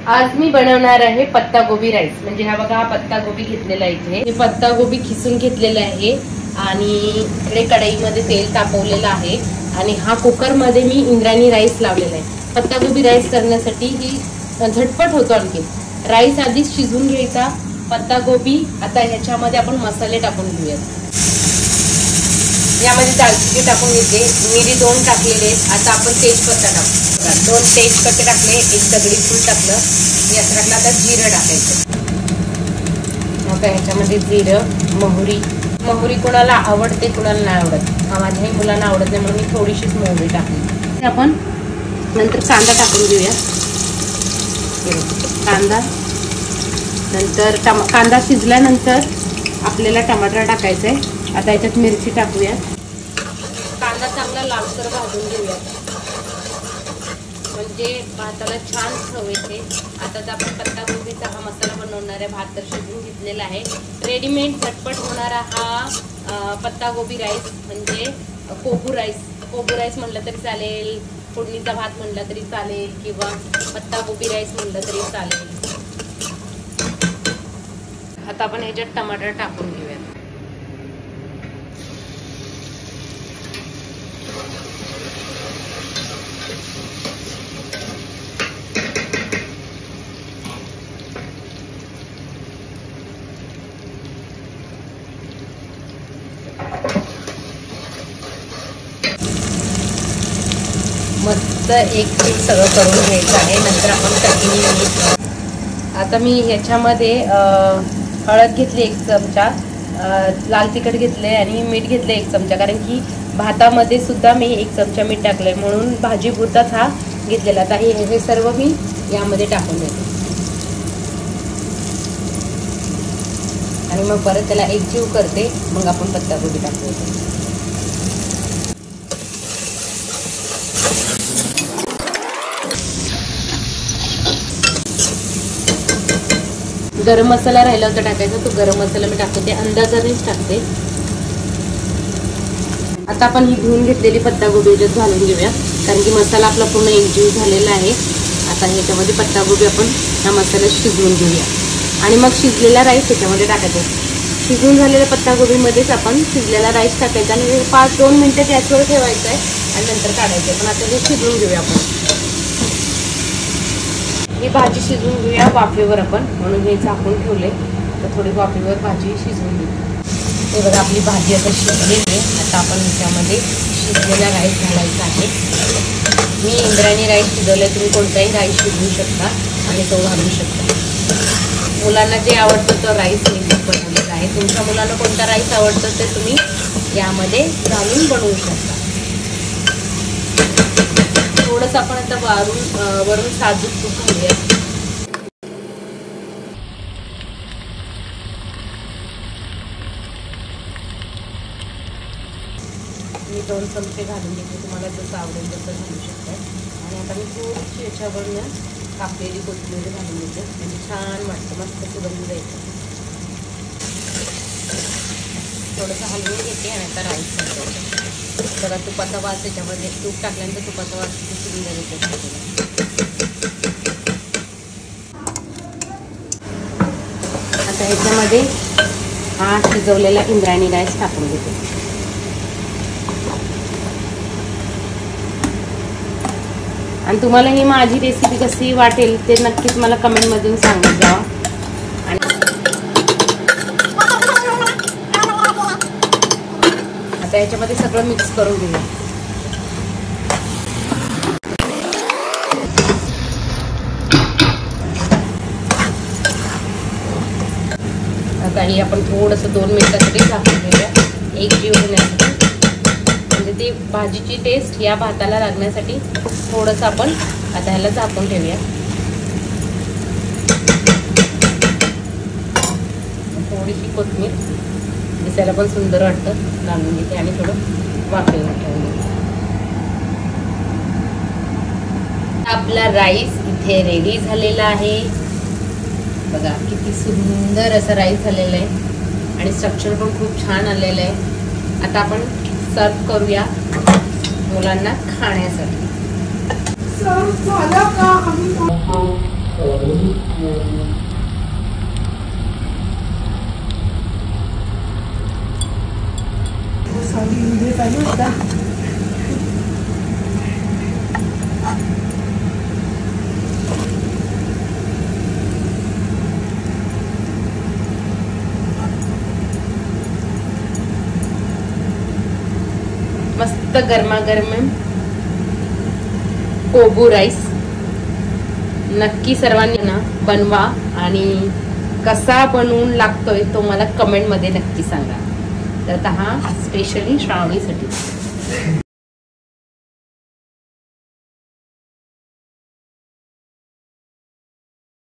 आज मी बनवणार आहे पत्ता गोबी राईस. म्हणजे हा बघा, हा पत्ता गोबी घेतलेला आहे. हे पत्ता गोबी खिसून घेतलेला आहे आणि इकडे कढईमध्ये तेल तापवलेलं आहे आणि हा कुकरमध्ये मी इंद्रायणी राईस लावलेला आहे. पत्ता गोबी राईस करण्यासाठी ही झटपट होतो. आणखी राईस आधीच शिजवून घ्यायचा. पत्ता गोबी आता ह्याच्यामध्ये आपण मसाले टाकून घेऊयात. यामध्ये दालचिनी टाकून घेते, मिरी 2 टाकलेले आहेत. आता आपण तेजपत्ता टाकू. 2 तेजपत्ते टाकले, 1 दगडी फूल टाकलं, यात टाकलं. आता जिरं टाकायचं. आता ह्याच्यामध्ये जिरं, मोहरी कोणाला आवडते कोणाला नाही आवडत. माझ्याही मुलांना आवडत नाही म्हणून मी थोडीशीच मोहरी टाकली. आपण नंतर कांदा टाकून घेऊया. कांदा नंतर कांदा शिजल्यानंतर आपल्याला टमाटर टाकायचा आहे. आता याच्यात मिरची टाकूया. कांदा चांगला लालसर भाजून घेऊया म्हणजे भाताला छान चव येते. आता आपण पत्ता गोबीचा हा मसाला बनवणार आहे. भात तर शिजवून घेतलेला आहे. रेडीमेड झटपट होणारा हा पत्ता गोबी राईस म्हणजे कोबू राईस म्हणलं तरी चालेल, फोडणीचा भात म्हणलं तरी चालेल किंवा पत्ता गोबी राईस म्हणलं तरी चालेल. आता आपण ह्याच्यात टमाटर टाकून घेऊया. मस्त एक सगळं करून घ्यायचं आहे. नंतर आपण चटणी. आता मी ह्याच्यामध्ये हळद घेतली 1 चमचा, लाल तिखट घेतले आणि मीठ घेतले 1 चमचा. कारण की भातामध्ये सुद्धा मी 1 चमचा मीठ टाकलंय म्हणून भाजी पुरताच हा घेतलेला. आता हे सर्व मी यामध्ये टाकून देते आणि मग परत त्याला एकजीव करते. मग आपण पत्ता गोबी टाकतो. गरम मसाला राहिला होता टाकायचा, तो गरम मसाला मी टाकते. अंदाजानेच टाकते. आता आपण ही धुवून घेतलेली पत्ता गोबी याच्यात घालून घेऊया कारण की मसाला आपला पूर्ण एकजीव झालेला आहे. आता ह्याच्यामध्ये पत्ता गोबी आपण हा मसाला शिजवून घेऊया आणि मग शिजलेला राईस त्याच्यामध्ये टाकायचा. शिजवून झालेल्या पत्ता गोबीमध्येच आपण शिजलेला राईस टाकायचा आणि 5-2 मिनिटं गॅसवर ठेवायचं आहे आणि नंतर काढायचं आहे. पण आता हे शिजवून घेऊया आपण. ही भाजी शिजवून घेऊया वाफेवर आपण, म्हणून हे झाकून ठेवले. तर थोडी वाफेवर भाजी शिजवून घेऊ. हे बघा, आपली भाजी आता शिजलेली आहे. आता आपण ह्याच्यामध्ये शिजलेला राईस घालायचा आहे. मी इंद्रायणी राईस शिजवले, तुम्ही कोणताही राईस शिजवू शकता आणि तो घालू शकता. मुलांना जे आवडतं तो राईस मी बनवलेला आहे. तुमच्या मुलांना कोणता राईस आवडतं ते तुम्ही यामध्ये घालून बनवू शकता. थोडंसं आपण आता वरून साजूक तूप घालूया. मी 2 चमचे घालून घेते. तुम्हाला जसं आवडेल तसं घालू शकता. आणि आता मी थोडीशी याच्यावरून कापलेली कोथिंबीर घालून घेते म्हणजे छान वाटतं, मस्त सुगंध द्यायचं. थोडंसं हलवून घेते आणि आता राईस घालायचं. बघा, तुपाचा वास त्याच्यामध्ये, तूप टाकल्यानंतर तुपाचा वास किती सुंदर येतो. आता ह्याच्यामध्ये हा शिजवलेला इंद्रायणी राईस टाकून घेते. आणि तुम्हाला ही माझी रेसिपी कशी वाटेल ते नक्कीच मला कमेंटमधून सांगत जावा. आता याच्यामध्ये सगळं मिक्स करून घेऊया. आता ही आपण थोडंसं 2 मिनिटासाठी झाकून घेऊया एकजीव होण्यासाठी. म्हणजे ती भाजीची टेस्ट या भाताला लागण्यासाठी थोडंसं आपण आता ह्याला झाकून ठेवूया. थोडीशी कोथिंबीर दिसायला पण सुंदर वाटतं घालून घेते आणि थोडं वाफेवर ठेवून घेते. आपला राईस इथे रेडी झालेला आहे. बघा किती सुंदर असा राईस झालेला आहे आणि स्ट्रक्चर पण खूप छान आलेलं आहे. आता आपण सर्व करूया मुलांना खाण्यासाठी. सर्व झालं का? मस्त गरमागरम कोबू राईस नक्की सर्वांनी ना बनवा आणि कसा बनवून लागतोय तो मला कमेंट मध्ये नक्की सांगा. तर आता हा स्पेशली श्रावणीसाठी